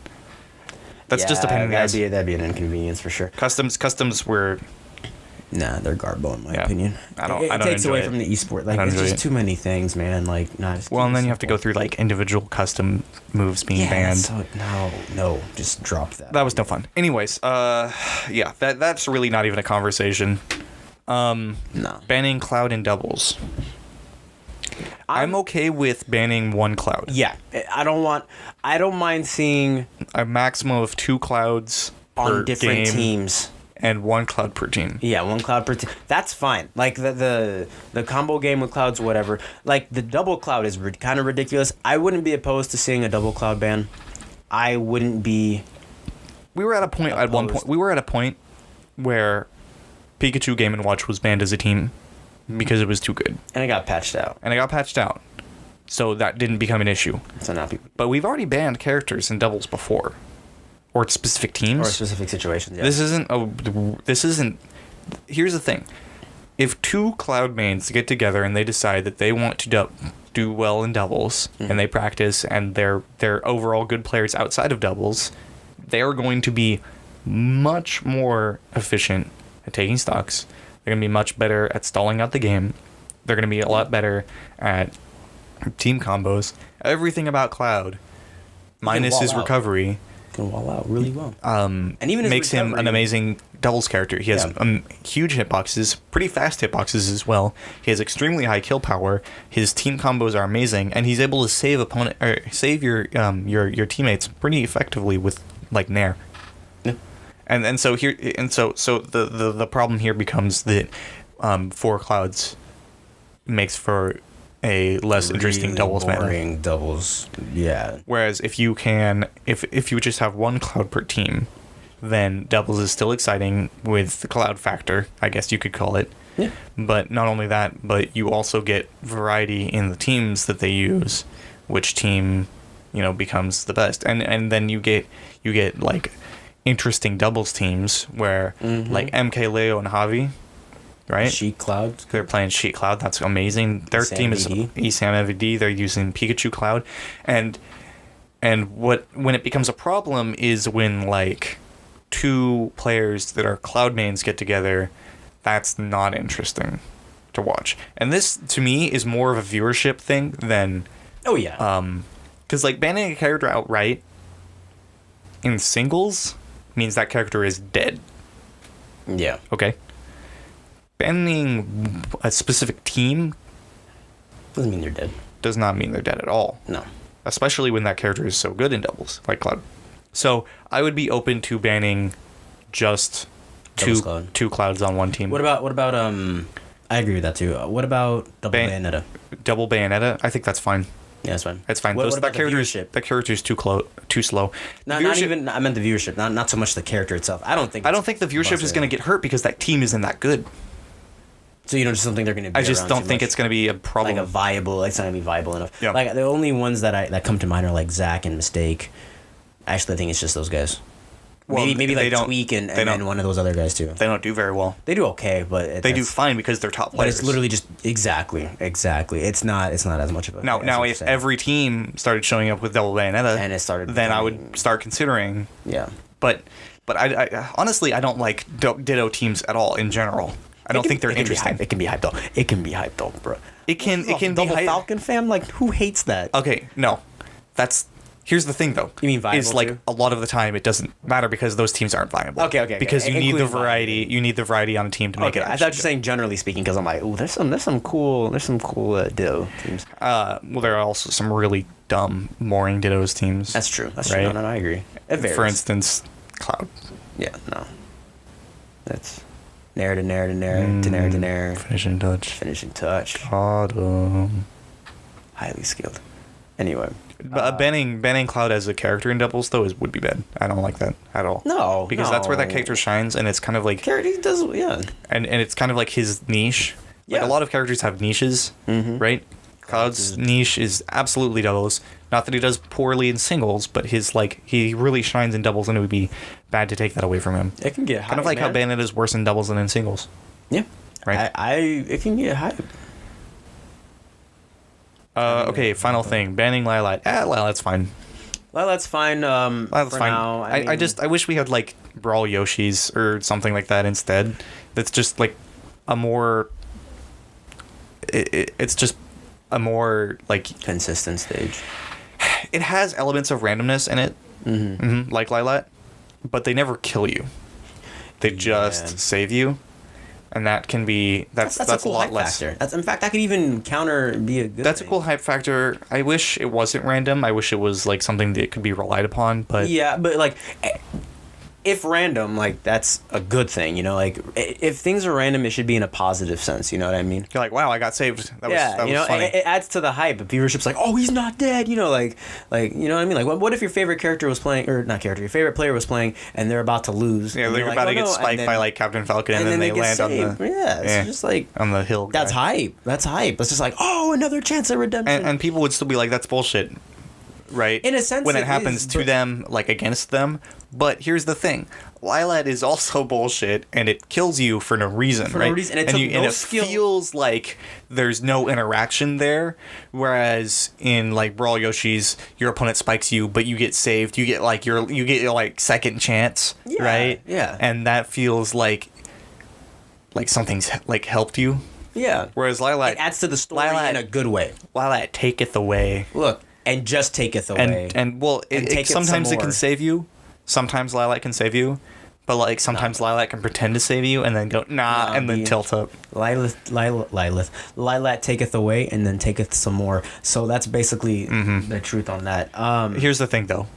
That's just a pain in the ass. That'd be an inconvenience for sure. Customs were Nah, they're garbo in my Yeah. opinion. I don't It takes enjoy away it. from the esport. Like I don't it's enjoy just it. too many things, man. Like nah. just well, keep and it then you have to go simple. through like individual custom moves being banned. So, no, just drop that. That was no fun. Anyways, yeah, that's really not even a conversation. No. Banning Cloud in doubles. I'm okay with banning one Cloud. Yeah, I don't mind seeing A maximum of 2 Clouds per on different game teams. and 1 Cloud per team. Yeah, one Cloud per team. That's fine. Like the combo game with Clouds, whatever. Like the double Cloud is kind of ridiculous. I wouldn't be opposed to seeing a double Cloud ban. I wouldn't be. We were at a point at one Opposed. point. We were at a point where Pikachu Game & Watch was banned as a team because it was too good, And it got patched out. and it got patched out, so that didn't become an issue. So now people But we've already banned characters in doubles before, or specific or teams. specific situations. Yeah. This isn't. Here's the thing: if 2 Cloud mains get together and they decide that they want to do well in doubles, and they practice, and they're overall good players outside of doubles, they are going to be much more efficient at taking stocks. They're going to be much better at stalling out the game. They're going to be a lot better at team combos. Everything about Cloud, minus wall his out. recovery, can wall out really well. And even his makes him an recovery- amazing doubles character. He has huge hitboxes, pretty fast hitboxes as well. He has extremely high kill power. His team combos are amazing, and he's able to save your teammates pretty effectively with like Nair. Yeah. And so the problem here becomes that Four Clouds makes for a less interesting Really doubles boring meta. doubles. Yeah. Whereas if you just have one cloud per team, then doubles is still exciting with the cloud factor, I guess you could call it. Yeah. But not only that, but you also get variety in the teams that they use, which team, becomes the best. And then you get like interesting doubles teams where like MK Leo and Javi, right? Sheet Cloud. They're playing Sheet Cloud. That's amazing. Their team is ESAM MVD. They're using Pikachu Cloud, and when it becomes a problem is when like two players that are Cloud mains get together. That's not interesting to watch. And this to me is more of a viewership thing than Oh yeah. because like banning a character outright in singles means that character is dead. Yeah. Okay. Banning a specific team Doesn't mean they're dead. does not mean they're dead at all. No. Especially when that character is so good in doubles, like Cloud. So I would be open to banning just Doubles Cloud. two Clouds on one team. What about I agree with that too. What about double Bayonetta? Double Bayonetta? I think that's fine. Yeah, that's fine. It's fine. What about the viewership? That character is too slow. Not even. I meant the viewership. Not so much the character itself. I don't think the viewership is going to get hurt because that team isn't that good. So you just don't think they're going to be I just around don't too think much? it's going to be a problem. Like a viable. It's not going to be viable enough. Yeah. Like the only ones that come to mind are like Zack and Mistake. Actually, I think it's just those guys. Well, maybe they like don't- Tweak and they don't- then one of those other guys too. They don't do very well. They do okay, but They do fine because they're top But players. it's literally just exactly. It's not as much of a. Now, as what you're if saying. every team started showing up with double Bayonetta, And it started then I becoming- would start considering. Yeah. But I honestly I don't like Ditto teams at all in general. I don't think they're interesting. It can be hyped though. It can be hyped though, bro. It can be Double hype. Falcon fam. Like who hates that? Okay, no, here's the thing though. You mean viable Is like too? a lot of the time it doesn't matter because those teams aren't viable. Okay. Because you need the Including variety. viable. You need the variety on a team to make Okay, it. I thought you were saying generally speaking because I'm like, oh, there's some cool Ditto teams. Well, there are also some really dumb, boring Ditto's teams. That's true. That's Right? true. No, I agree. It varies. For instance, Cloud. Yeah, no. That's Nair to Nair to Nair to Nair to Nair. Finishing touch. Finishing touch. Autumn. Highly skilled. Anyway. But banning Cloud as a character in doubles though would be bad. I don't like that at all. No, because that's where that no. character shines, and it's kind of like Character he does, yeah. and it's kind of like his niche. Like Yeah. a lot of characters have niches, right? Cloud's niche is absolutely doubles. Not that he does poorly in singles, but he really shines in doubles, and it would be bad to take that away from him. It can get hype, Kind of like how man. Bayonet is worse in doubles than in singles. Yeah. Right. It can get hype. Okay, final thing. Banning Lilat. Lilat's fine. Well, that's fine. Lilat's for fine. now. I wish we had like Brawl Yoshis or something like that instead. That's just like a more. It's just a more like consistent stage. it has elements of randomness in it, like Lilat, but they never kill you. They just Yeah. save you, and that can be that's a cool a lot hype less. factor. That's in fact that could even be a good. That's a thing. cool hype factor. I wish it wasn't random. I wish it was like something that could be relied upon. But Yeah, but like, if random, like that's a good thing. You know, like if things are random, it should be in a positive sense. You know what I mean? you're like, wow, I got saved. That Yeah, was you know, funny. it adds to the hype. If viewership's like, oh, he's not dead. You know, like you know what I mean? Like, what if your favorite character was playing, or not character, your favorite player was playing, and they're about to lose? Yeah, and they're you're about like, to oh, get no, spiked and then- by like Captain Falcon, and then they get land saved. It's just like on the hill. that's guy. hype. That's hype. It's just like, oh, another chance at redemption. And people would still be like, that's bullshit, right? In a sense, when it it happens is, to but- them, like against them. But here's the thing: Lilat is also bullshit, and it kills you for no reason, For no right? reason, and it took no and it skill. feels like there's no interaction there. Whereas in like Brawl Yoshi's, your opponent spikes you, but you get saved. You get your like second chance, Yeah, right? yeah. And that feels like something's like helped you. yeah. Whereas Lilat, It adds to the story Lilat- in a good way. Lilat taketh away. Look, and just taketh away. And well, And take it sometimes some it can more. save you, sometimes Lilac can save you, but like sometimes Lilac can pretend to save you and then go and then tilt up. Lilac taketh away and then taketh some more. So that's basically the truth on that. Here's the thing, though.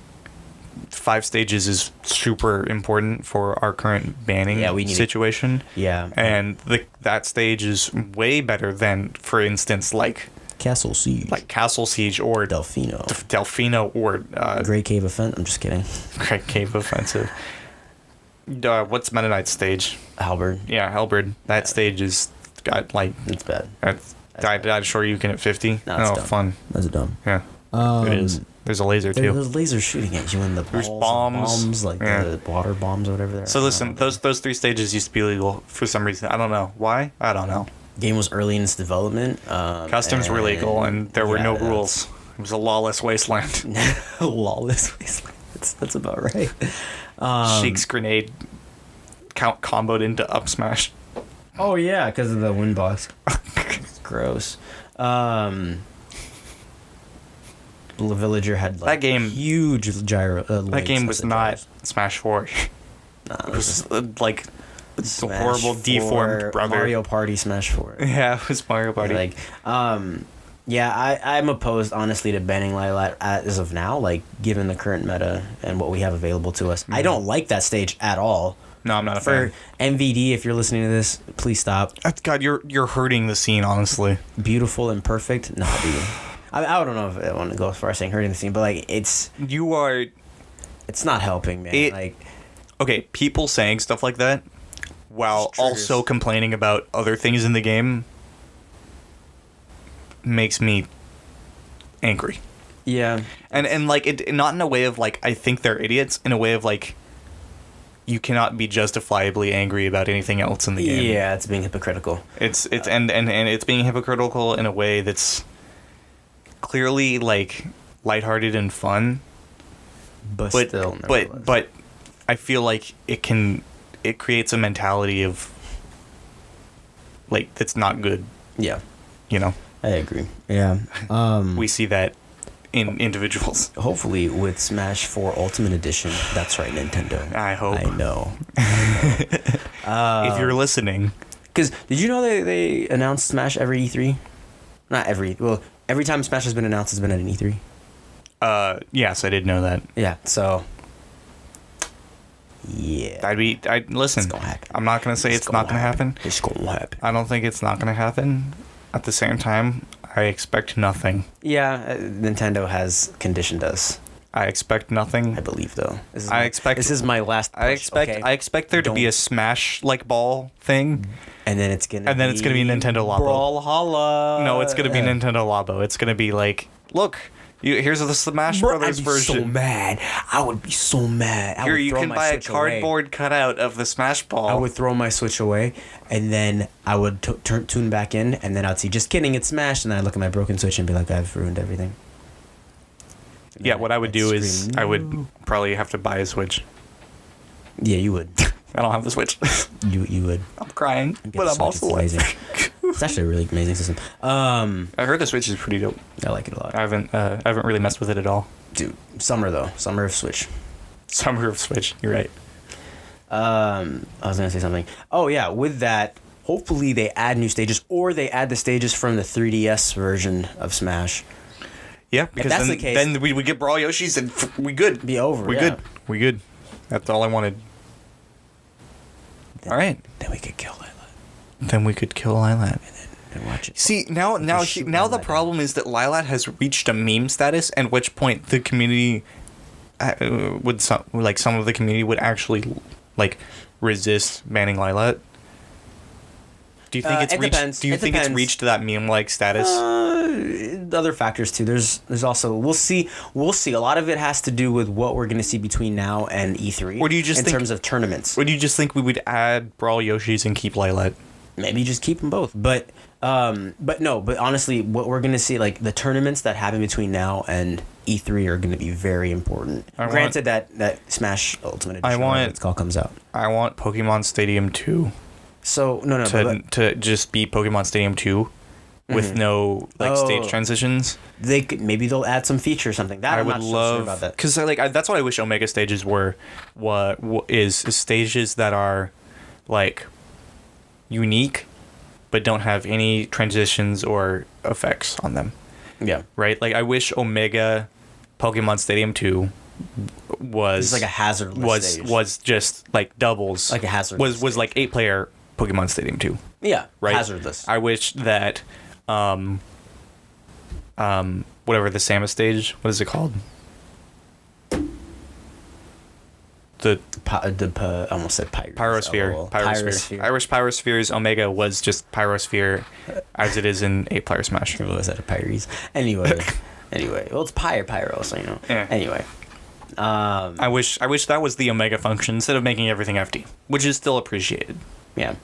5 stages is super important for our current banning situation. And that stage is way better than, for instance, like Castle Siege. Like Castle Siege or Delfino or Great Cave Offensive. I'm just kidding. Great Cave Offensive. What's Meta Knight's stage? Halberd. Yeah, Halberd. That stage is got like it's bad. I'd sure you can at 50. No, it's dumb. Fun. That's dumb. Yeah. It is. There's a laser too. There's lasers shooting at you in the balls. There's bombs. Like the water bombs or whatever they are. So listen, those 3 stages used to be illegal for some reason. I don't know why. I don't know. Game was early in its development. Customs were legal and there were no rules. It was a lawless wasteland. Lawless wasteland. That's about right. Sheik's grenade comboed into up smash. Oh yeah, because of the wind box. It's gross. The villager had like that game huge gyro. That game was not Smash 4. It was like the horrible deformed brother. Mario Party Smash 4. Yeah, it was Mario Party. Like, yeah, I'm opposed honestly to banning Lilac as of now. Like, given the current meta and what we have available to us, I don't like that stage at all. No, I'm not a fan. For MVD, if you're listening to this, please stop. God, you're hurting the scene, honestly. Beautiful and perfect, nah, dude. I don't know if I want to go as far as saying hurting the scene, but like it's not helping, man. Okay, people saying stuff like that while also complaining about other things in the game makes me angry. Yeah, and like it not in a way of like I think they're idiots, in a way of like you cannot be justifiably angry about anything else in the game. Yeah, it's being hypocritical. It's it's being hypocritical in a way that's clearly like lighthearted and fun, but I feel like it creates a mentality of like that's not good. Yeah, you know. I agree. Yeah, we see that in individuals. Hopefully with Smash 4 Ultimate Edition. That's right, Nintendo. I hope. I know. If you're listening, because did you know they announced Smash every E3? Not every. Well, every time Smash has been announced, it's been at an E3. Yes, I did know that. Yeah, so yeah. Listen. It's gonna happen. I'm not gonna say it's not gonna happen. It's gonna happen. I don't think it's not gonna happen. At the same time, I expect nothing. Yeah, Nintendo has conditioned us. I expect nothing. I believe though. This is my last push, I expect there to be a Smash like ball thing. And then it's gonna be Nintendo Labo. Brawlhalla. No, it's gonna be Nintendo Labo. It's gonna be like, look, here's the Smash Brothers version. I'd be so mad. I would be so mad. Here, you can buy a cardboard cutout of the Smash ball. I would throw my Switch away, and then I would tune back in, and then I'd see, just kidding, it's Smash, and then I'd look at my broken Switch and be like, I've ruined everything. Yeah, what I would do is I would probably have to buy a Switch. Yeah, you would. I don't have the Switch. You would. I'm crying, but I'm also amazing. It's actually a really amazing system. I heard the Switch is pretty dope. I like it a lot. I haven't really messed with it at all. Dude, summer of Switch. Summer of Switch. You're right. I was gonna say something. Oh yeah, with that, hopefully they add new stages, or they add the stages from the 3DS version of Smash. Yeah, because that's the case, then we get Brawl Yoshis and we good. Be over. We good. That's all I wanted. Then, all right. Then we could kill Lilac. And watch it. See, now the problem is that Lilac has reached a meme status, at which point the community some of the community would actually like resist banning Lilac. Do you think it's reached? Depends. Do you think it's reached that meme-like status? Other factors too. There's also we'll see. A lot of it has to do with what we're going to see between now and E3. Or do you just think, terms of tournaments? Or do you just think we would add Brawl Yoshis and keep Lilac? Maybe just keep them both. But honestly, what we're going to see, like the tournaments that happen between now and E3 are going to be very important. Granted that Smash Ultimate Edition, it's called, comes out. I want Pokemon Stadium 2. So no, to just be Pokemon Stadium 2, with no stage transitions. Maybe they'll add some feature or something. That I I'm would not so love sure about that. because that's what I wish Omega stages were. What is stages that are like unique, but don't have any transitions or effects on them. Yeah. Right. Like I wish Omega Pokemon Stadium 2 was It's like a hazardless stage. was just like doubles. Like a hazardless was stage. like 8-player Pokemon Stadium 2. Yeah. Right. Hazardless. I wish that whatever the Samus stage, what is it called? I almost said Pyrosphere. Pyrosphere. Pyrosphere. I wish Pyrosphere's Omega was just Pyrosphere as it is in 8-player Smash. What was that, a Pyres? Anyway. Well, it's Pyro, so you know. Yeah. Anyway. I wish that was the Omega function instead of making everything FD, which is still appreciated. Yeah.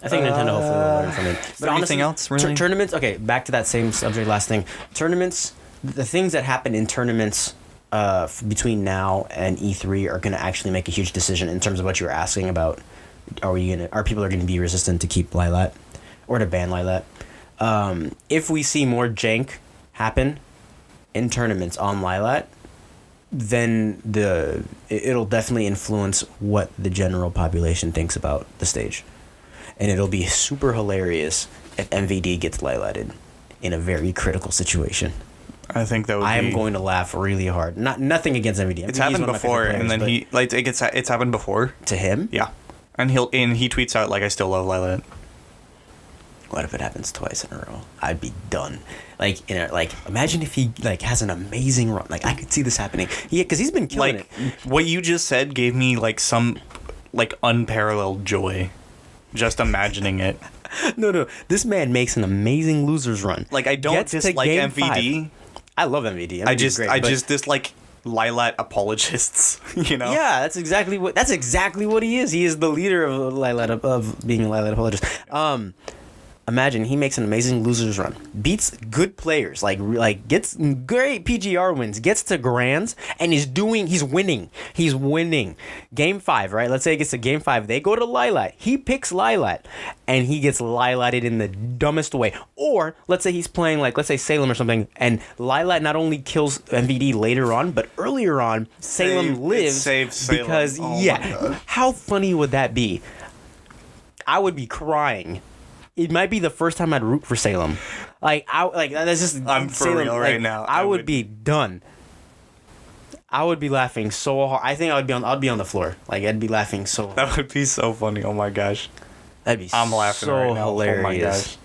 I think Nintendo hopefully will learn from it. But anything else, really? Tournaments, okay, back to that same subject, last thing. Tournaments, the things that happen in tournaments between now and E3 are going to actually make a huge decision in terms of what you were asking about. Are people going to be resistant to keep Lylat or to ban Lylat? If we see more jank happen in tournaments on Lylat, then it'll definitely influence what the general population thinks about the stage. And it'll be super hilarious if MVD gets Lylated in a very critical situation. I think that would I am going to laugh really hard. Nothing against MVD. It's happened before, players, and then it's happened before. To him? Yeah. And he tweets out like, I still love Lylat. What if it happens twice in a row? I'd be done. Imagine if he has an amazing run. Like, I could see this happening. Yeah, because he's been killing it. What you just said gave me some unparalleled joy. Just imagining it. No. This man makes an amazing losers run. Like, I don't dislike MVD. 5. I love MVD. I just dislike Lylat apologists. You know? Yeah, that's exactly what he is. He is the leader of Lylat of being a Lylat apologist. Imagine he makes an amazing losers run, beats good players, gets great PGR wins, gets to grands, and he's winning. He's winning. Game 5, right? Let's say it gets to game 5. They go to Lylat. He picks Lylat, and he gets Lylated in the dumbest way. Or let's say he's playing let's say Salem or something, and Lylat not only kills MVD later on, but earlier on, Salem lives saves Salem. Because how funny would that be? I would be crying. It might be the first time I'd root for Salem. That's just. I'm for Salem, real right now. I would be done. I would be laughing so hard. I think I'd be on the floor. I'd be laughing so hard. That would be so funny. Oh my gosh. I'm laughing so right now. Hilarious. Oh my gosh.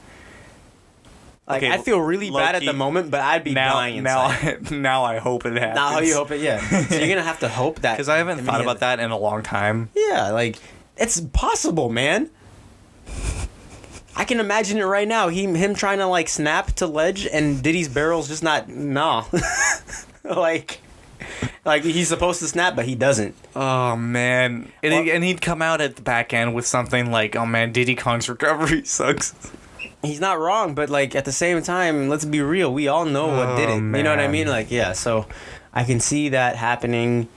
Okay, I feel really bad at the moment, but I'd be dying inside. Now I hope it happens. Now you hope it, yeah. So you're gonna have to hope that. Because I haven't thought about that in a long time. Yeah, it's possible, man. I can imagine it right now. Him trying to snap to ledge, and Diddy's barrel's just not he's supposed to snap, but he doesn't. Oh man! And he'd come out at the back end with something like, "Oh man, Diddy Kong's recovery sucks." He's not wrong, but at the same time, let's be real. We all know what did it. Man. You know what I mean? So I can see that happening.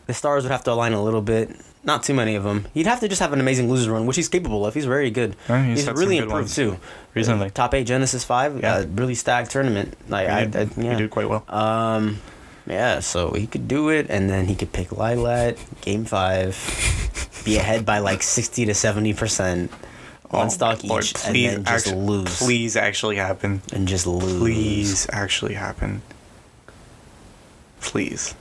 The stars would have to align a little bit. Not too many of them. He'd have to just have an amazing loser run, which he's capable of. He's very good. He's really improved too. Recently. Top 8 Genesis 5. Yeah. Really stacked tournament. He did quite well. Yeah, so he could do it, and then he could pick Lylat, game 5, be ahead by 60 to 70%, one stock each, Lord, and then just lose. Please actually happen. And just lose. Please actually happen. Please.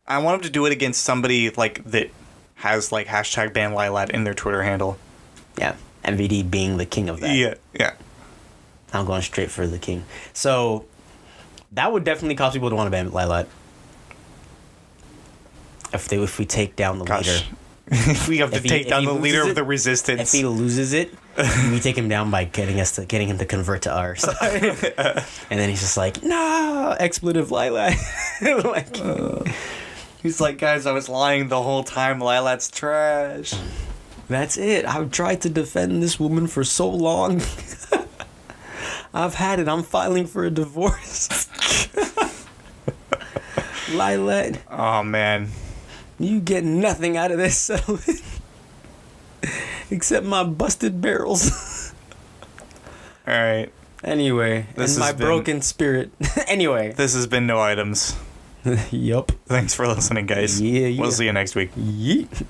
I want him to do it against somebody that has hashtag ban Lylat in their Twitter handle. Yeah, MVD being the king of that. Yeah. I'm going straight for the king. So that would definitely cause people to want to ban Lylat. If we take down the leader. If we have to take down the leader of the resistance. If he loses it, we take him down by getting him to convert to ours. And then he's just no, expletive Lylat. He's guys, I was lying the whole time. Lylat's trash. That's it. I've tried to defend this woman for so long. I've had it. I'm filing for a divorce. Lylat. Oh, man. You get nothing out of this settlement. Except my busted barrels. All right. Anyway, and my broken spirit. Anyway. This has been No Items. Yup. Thanks for listening, guys. Yeah. We'll see you next week. Yeet.